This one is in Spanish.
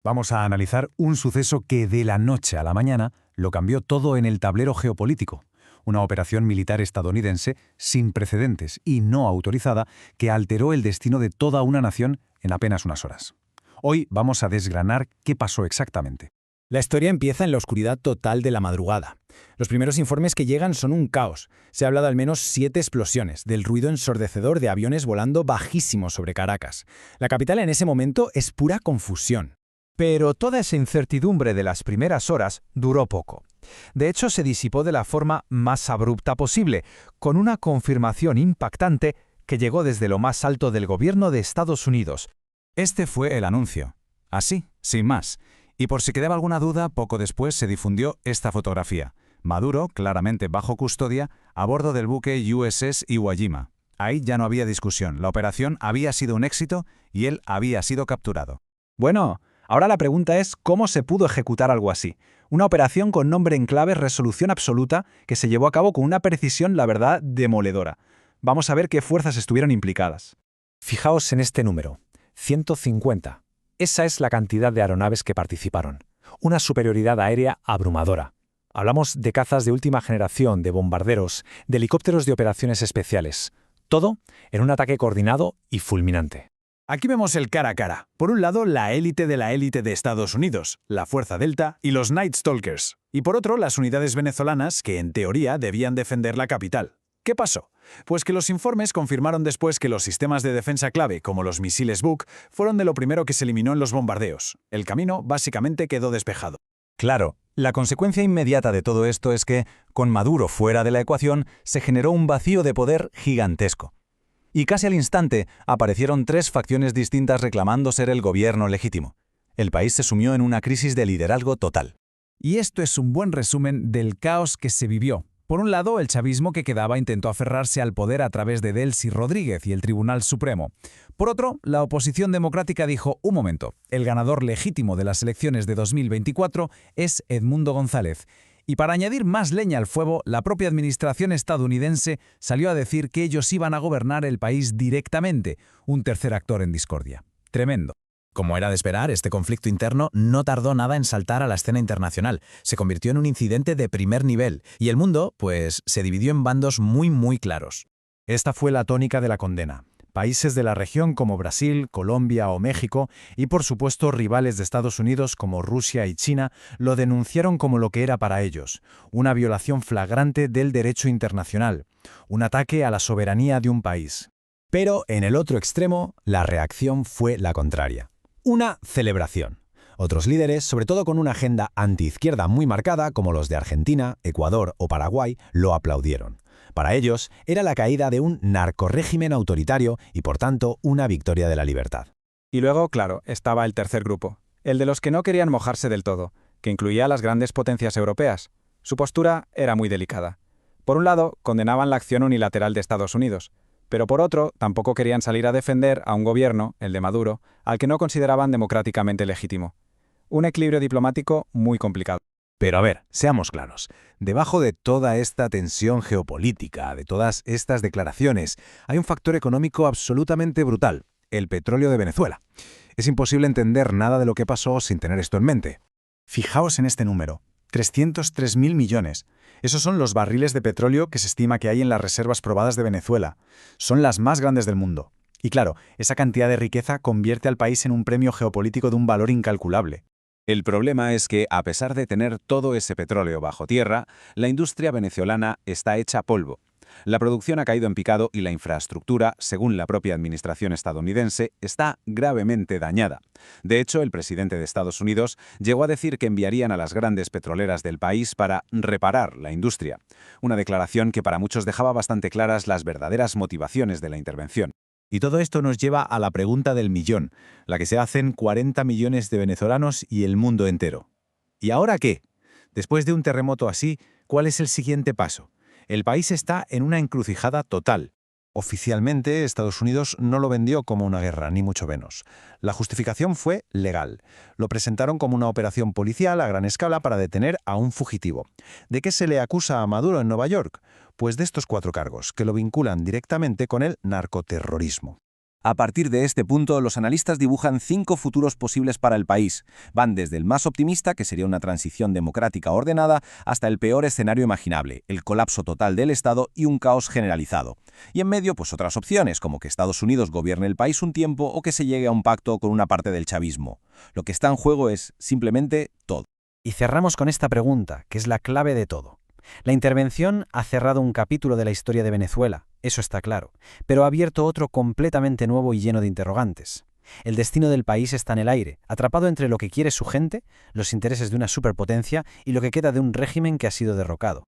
Vamos a analizar un suceso que de la noche a la mañana lo cambió todo en el tablero geopolítico. Una operación militar estadounidense sin precedentes y no autorizada que alteró el destino de toda una nación en apenas unas horas. Hoy vamos a desgranar qué pasó exactamente. La historia empieza en la oscuridad total de la madrugada. Los primeros informes que llegan son un caos. Se habla de al menos 7 explosiones, del ruido ensordecedor de aviones volando bajísimo sobre Caracas. La capital en ese momento es pura confusión. Pero toda esa incertidumbre de las primeras horas duró poco. De hecho, se disipó de la forma más abrupta posible, con una confirmación impactante que llegó desde lo más alto del gobierno de Estados Unidos. Este fue el anuncio. Así, sin más. Y por si quedaba alguna duda, poco después se difundió esta fotografía. Maduro, claramente bajo custodia, a bordo del buque USS Iwo Jima. Ahí ya no había discusión. La operación había sido un éxito y él había sido capturado. Bueno, ahora la pregunta es ¿cómo se pudo ejecutar algo así? Una operación con nombre en clave Resolución Absoluta que se llevó a cabo con una precisión, la verdad, demoledora. Vamos a ver qué fuerzas estuvieron implicadas. Fijaos en este número, 150. Esa es la cantidad de aeronaves que participaron. Una superioridad aérea abrumadora. Hablamos de cazas de última generación, de bombarderos, de helicópteros de operaciones especiales. Todo en un ataque coordinado y fulminante. Aquí vemos el cara a cara. Por un lado, la élite de Estados Unidos, la Fuerza Delta y los Night Stalkers. Y por otro, las unidades venezolanas que, en teoría, debían defender la capital. ¿Qué pasó? Pues que los informes confirmaron después que los sistemas de defensa clave, como los misiles Buk, fueron de lo primero que se eliminó en los bombardeos. El camino, básicamente, quedó despejado. Claro, la consecuencia inmediata de todo esto es que, con Maduro fuera de la ecuación, se generó un vacío de poder gigantesco. Y casi al instante aparecieron 3 facciones distintas reclamando ser el gobierno legítimo. El país se sumió en una crisis de liderazgo total. Y esto es un buen resumen del caos que se vivió. Por un lado, el chavismo que quedaba intentó aferrarse al poder a través de Delcy Rodríguez y el Tribunal Supremo. Por otro, la oposición democrática dijo, un momento, el ganador legítimo de las elecciones de 2024 es Edmundo González. Y para añadir más leña al fuego, la propia administración estadounidense salió a decir que ellos iban a gobernar el país directamente, un tercer actor en discordia. Tremendo. Como era de esperar, este conflicto interno no tardó nada en saltar a la escena internacional. Se convirtió en un incidente de primer nivel y el mundo, pues, se dividió en bandos muy claros. Esta fue la tónica de la condena. Países de la región como Brasil, Colombia o México, y por supuesto rivales de Estados Unidos como Rusia y China, lo denunciaron como lo que era para ellos, una violación flagrante del derecho internacional, un ataque a la soberanía de un país. Pero en el otro extremo, la reacción fue la contraria. Una celebración. Otros líderes, sobre todo con una agenda antiizquierda muy marcada, como los de Argentina, Ecuador o Paraguay, lo aplaudieron. Para ellos, era la caída de un narcorrégimen autoritario y, por tanto, una victoria de la libertad. Y luego, claro, estaba el tercer grupo, el de los que no querían mojarse del todo, que incluía a las grandes potencias europeas. Su postura era muy delicada. Por un lado, condenaban la acción unilateral de Estados Unidos, pero por otro, tampoco querían salir a defender a un gobierno, el de Maduro, al que no consideraban democráticamente legítimo. Un equilibrio diplomático muy complicado. Pero a ver, seamos claros. Debajo de toda esta tensión geopolítica, de todas estas declaraciones, hay un factor económico absolutamente brutal, el petróleo de Venezuela. Es imposible entender nada de lo que pasó sin tener esto en mente. Fijaos en este número, 303.000 millones. Esos son los barriles de petróleo que se estima que hay en las reservas probadas de Venezuela. Son las más grandes del mundo. Y claro, esa cantidad de riqueza convierte al país en un premio geopolítico de un valor incalculable. El problema es que, a pesar de tener todo ese petróleo bajo tierra, la industria venezolana está hecha polvo. La producción ha caído en picado y la infraestructura, según la propia administración estadounidense, está gravemente dañada. De hecho, el presidente de Estados Unidos llegó a decir que enviarían a las grandes petroleras del país para reparar la industria. Una declaración que para muchos dejaba bastante claras las verdaderas motivaciones de la intervención. Y todo esto nos lleva a la pregunta del millón, la que se hacen 40 millones de venezolanos y el mundo entero. ¿Y ahora qué? Después de un terremoto así, ¿cuál es el siguiente paso? El país está en una encrucijada total. Oficialmente, Estados Unidos no lo vendió como una guerra, ni mucho menos. La justificación fue legal. Lo presentaron como una operación policial a gran escala para detener a un fugitivo. ¿De qué se le acusa a Maduro en Nueva York? Pues de estos 4 cargos, que lo vinculan directamente con el narcoterrorismo. A partir de este punto, los analistas dibujan 5 futuros posibles para el país. Van desde el más optimista, que sería una transición democrática ordenada, hasta el peor escenario imaginable, el colapso total del Estado y un caos generalizado. Y en medio, pues otras opciones, como que Estados Unidos gobierne el país un tiempo o que se llegue a un pacto con una parte del chavismo. Lo que está en juego es simplemente todo. Y cerramos con esta pregunta, que es la clave de todo. La intervención ha cerrado un capítulo de la historia de Venezuela, eso está claro, pero ha abierto otro completamente nuevo y lleno de interrogantes. El destino del país está en el aire, atrapado entre lo que quiere su gente, los intereses de una superpotencia y lo que queda de un régimen que ha sido derrocado.